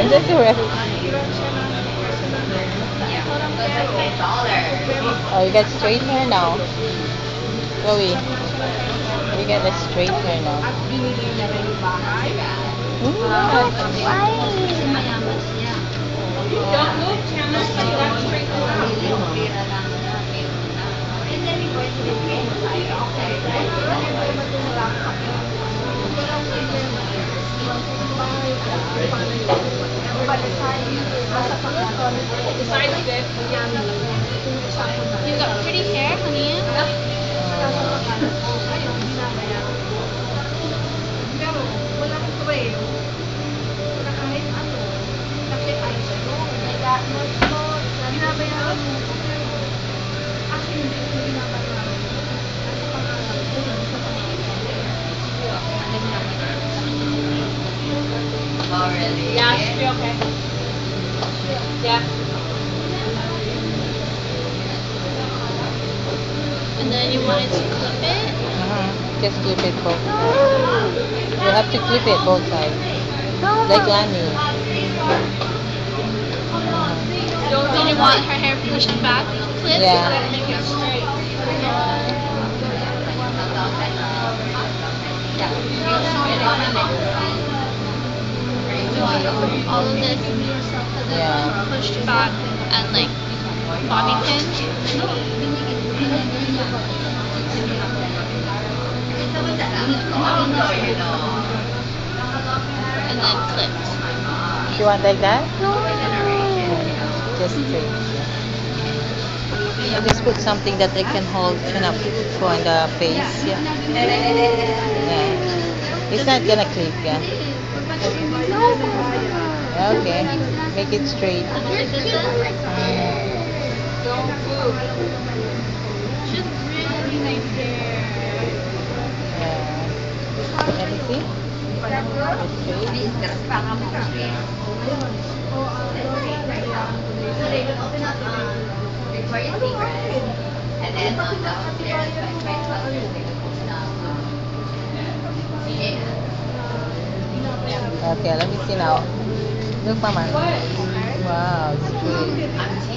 That's correct. Oh, you got straight hair now. Chloe, you got a straight hair now. Don't move, Chandler. You got straight the side is good. You got pretty hair, honey. Oh, really? Yeah, it should be okay. Yeah. And then you wanted to clip it. Just clip it both. You have to clip it both sides. Like Lani. Did you want her hair pushed back, clipped? Yeah. Make it straight. You want all of this Yeah. pushed back and like bobby pins. And then clipped. You want like that? Just straight. You just put something that they can hold chin up on the face. Yeah. Yeah. It's not gonna clip, yeah. Okay. Make it straight. Don't move. She's really nice hair. Yeah. Let me see. It's Victoria's Secret. And then downstairs, Okay, let me see now. Look, Mama. Wow, it's straight.